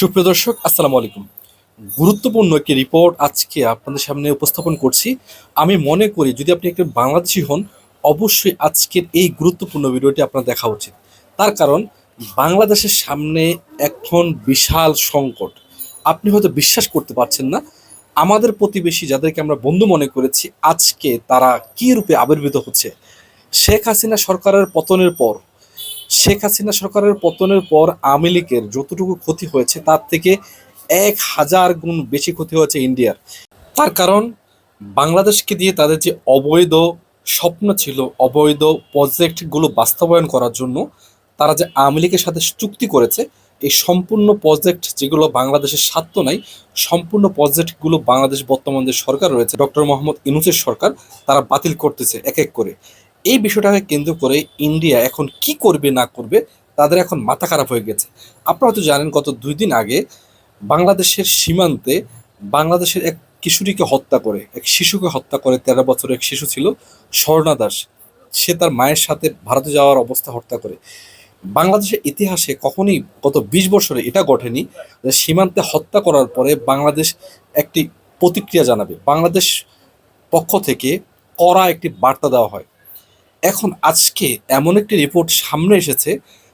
সুপ্রিয় দর্শক, আসসালামু আলাইকুম। গুরুত্বপূর্ণ একটি রিপোর্ট আজকে আপনাদের সামনে উপস্থাপন করছি। আমি মনে করি যদি আপনি একজন বাংলাদেশী হন, অবশ্যই আজকের এই গুরুত্বপূর্ণ ভিডিওটি আপনার দেখা উচিত। তার কারণ বাংলাদেশের সামনে এখন বিশাল সংকট। আপনি হয়তো বিশ্বাস করতে পারছেন না, আমাদের প্রতিবেশী যাদেরকে আমরা বন্ধু মনে করেছি আজকে তারা কী রূপে আবির্ভূত হচ্ছে। শেখ হাসিনা সরকারের পতনের পর শেখ হাসিনা সরকারের পতনের পর আওয়ামী লীগের যতটুকু ক্ষতি হয়েছে তার থেকে ১,০০০ গুণ বেশি ক্ষতি হয়েছে ইন্ডিয়ার। তার কারণ বাংলাদেশকে দিয়ে তাদের যে অবৈধ স্বপ্ন ছিল, অবৈধ প্রজেক্টগুলো বাস্তবায়ন করার জন্য তারা যে আওয়ামী লীগের সাথে চুক্তি করেছে, এই সম্পূর্ণ প্রজেক্ট যেগুলো বাংলাদেশের স্বার্থ নাই, সম্পূর্ণ প্রজেক্টগুলো বাংলাদেশ বর্তমান যে সরকার রয়েছে ডক্টর মোহাম্মদ ইউনূসের সরকার, তারা বাতিল করতেছে এক এক করে। এই বিষয়টাকে কেন্দ্র করে ইন্ডিয়া এখন কি করবে না করবে, তাদের এখন মাথা খারাপ হয়ে গেছে। আপনারা হয়তো জানেন, গত ২ দিন আগে বাংলাদেশের সীমান্তে বাংলাদেশের এক কিশোরীকে হত্যা করে, এক শিশুকে হত্যা করে, ১৩ বছরের এক শিশু ছিল স্বর্ণা দাস। সে তার মায়ের সাথে ভারতে যাওয়ার অবস্থা হত্যা করে। বাংলাদেশের ইতিহাসে কখনই গত ২০ বছরে এটা ঘটেনি যে সীমান্তে হত্যা করার পরে বাংলাদেশ একটি প্রতিক্রিয়া জানাবে, বাংলাদেশ পক্ষ থেকে কড়া একটি বার্তা দেওয়া হয়। এখন আজকে এমন একটি রিপোর্ট সামনে এসেছে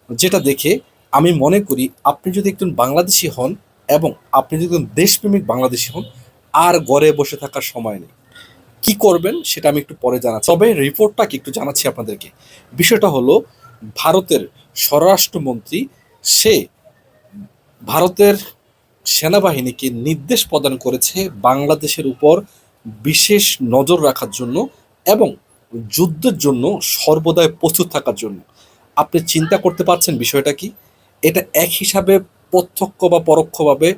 যেটা দেখে আমি মনে করি আপনি যদি একজন বাংলাদেশি হন এবং আপনি যদি একজন দেশপ্রেমিক বাংলাদেশি হন, আর ঘরে বসে থাকার সময় নেই। কি করবেন সেটা আমি একটু পরে জানাচ্ছি, তবে রিপোর্টটাকে একটু জানাচ্ছি আপনাদেরকে। বিষয়টা হলো, ভারতের স্বরাষ্ট্রমন্ত্রী সে ভারতের সেনাবাহিনীকে নির্দেশ প্রদান করেছে বাংলাদেশের উপর বিশেষ নজর রাখার জন্য এবং যুদ্ধের জন্য সর্বদাই প্রস্তুত থাকার জন্য। আপনি চিন্তা করতে পারছেন বিষয়টা কি? এটা এক হিসাবে প্রত্যক্ষ বা পরোক্ষভাবে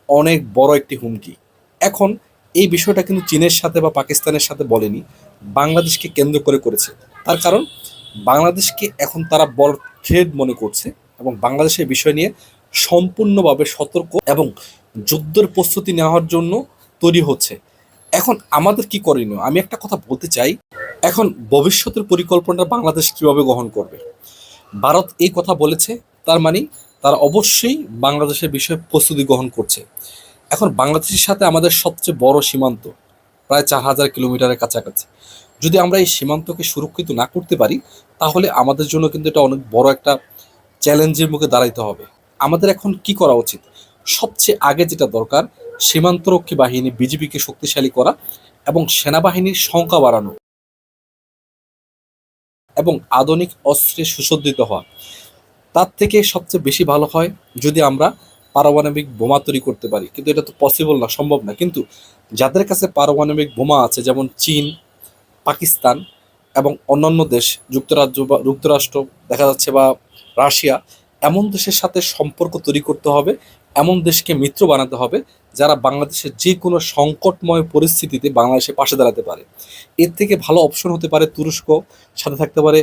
অনেক বড় একটি হুমকি। এখন এই বিষয়টা কিন্তু চীনের সাথে বা পাকিস্তানের সাথে বলেনি, বাংলাদেশকে কেন্দ্র করে করেছে। তার কারণ বাংলাদেশকে এখন তারা বড় থ্রেড মনে করছে এবং বাংলাদেশের বিষয় নিয়ে সম্পূর্ণভাবে সতর্ক এবং যুদ্ধের প্রস্তুতি নেওয়ার জন্য তৈরি হচ্ছে। এখন আমাদের কি করণীয়, আমি একটা কথা বলতে চাই। এখন ভবিষ্যতের পরিকল্পনা বাংলাদেশ কিভাবে গ্রহণ করবে? ভারত এই কথা বলেছে, তার মানে তারা অবশ্যই বাংলাদেশের বিষয়ে প্রস্তুতি গ্রহণ করছে। এখন বাংলাদেশের সাথে আমাদের সবচেয়ে বড় সীমান্ত প্রায় ৪,০০০ কিলোমিটারের কাছাকাছি। যদি আমরা এই সীমান্তকে সুরক্ষিত না করতে পারি, তাহলে আমাদের জন্য কিন্তু এটা অনেক বড় একটা চ্যালেঞ্জের মুখে দাঁড়াইতে হবে। আমাদের এখন কি করা উচিত? সবচেয়ে আগে যেটা দরকার, সীমান্তরক্ষী বাহিনী বিজিবিকে শক্তিশালী করা এবং সেনাবাহিনীর সংখ্যা বাড়ানো এবং আধুনিক অস্ত্রে সুসজ্জিত হওয়া। তার থেকে সবচেয়ে বেশি ভালো হয় যদি আমরা পারমাণবিক বোমা তৈরি করতে পারি, কিন্তু এটা তো পসিবল না, সম্ভব না। কিন্তু যাদের কাছে পারমাণবিক বোমা আছে, যেমন চীন, পাকিস্তান এবং অন্যান্য দেশ, যুক্তরাষ্ট্র দেখা যাচ্ছে বা রাশিয়া, এমন দেশের সাথে সম্পর্ক তৈরি করতে হবে, এমন দেশকে মিত্র বানাতে হবে যারা বাংলাদেশের যে কোনো সংকটময় পরিস্থিতিতে বাংলাদেশের পাশে দাঁড়াতে পারে। এর থেকে ভালো অপশন হতে পারে তুরস্ক, সাথে থাকতে পারে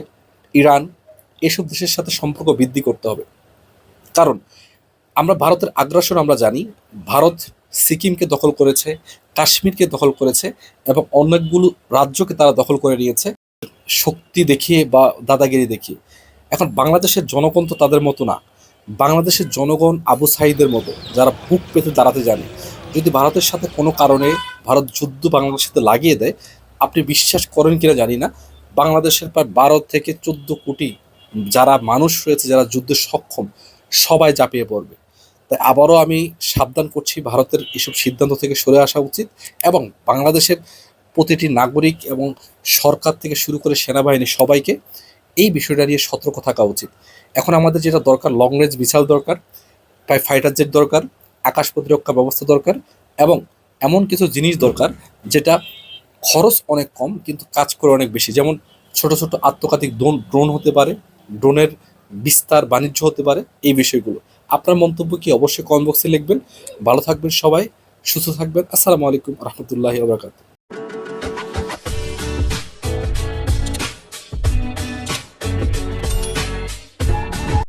ইরান। এসব দেশের সাথে সম্পর্ক বৃদ্ধি করতে হবে। কারণ আমরা ভারতের আগ্রাসন আমরা জানি, ভারত সিকিমকে দখল করেছে, কাশ্মীরকে দখল করেছে এবং অনেকগুলো রাজ্যকে তারা দখল করে নিয়েছে শক্তি দেখিয়ে বা দাদাগিরি দেখিয়ে। এখন বাংলাদেশের জনগণ তো তাদের মতো না। বাংলাদেশের জনগণ আবু সাঈদের মতো, যারা বুক পেতে দাঁড়াতে জানে। যদি ভারতের সাথে কোনো কারণে ভারত যুদ্ধ বাংলাদেশের সাথে লাগিয়ে দেয়, আপনি বিশ্বাস করেন কিনা জানি না, বাংলাদেশের প্রায় ১২ থেকে ১৪ কোটি যারা মানুষ রয়েছে, যারা যুদ্ধে সক্ষম, সবাই ঝাঁপিয়ে পড়বে। তাই আবারও আমি সাবধান করছি, ভারতের এসব সিদ্ধান্ত থেকে সরে আসা উচিত এবং বাংলাদেশের প্রতিটি নাগরিক এবং সরকার থেকে শুরু করে সেনাবাহিনী সবাইকে এই বিষয়টা নিয়ে সতর্ক থাকা উচিত। এখন আমাদের যেটা দরকার, লং রেঞ্জ মিসাইল দরকার, প্রায় ফাইটার জেট দরকার, আকাশ প্রতিরক্ষা ব্যবস্থা দরকার এবং এমন কিছু জিনিস দরকার যেটা খরচ অনেক কম কিন্তু কাজ করে অনেক বেশি। যেমন ছোট ছোট আত্মঘাতী ড্রোন হতে পারে, ড্রোনের বিস্তার বাণিজ্য হতে পারে, এই বিষয়গুলো। আপনার মন্তব্য কি অবশ্যই কমেন্ট বক্সে লিখবেন। ভালো থাকবেন সবাই, সুস্থ থাকবেন। আসসালামু আলাইকুম রহমতুল্লাহি ওয়া বারাকাতুহু।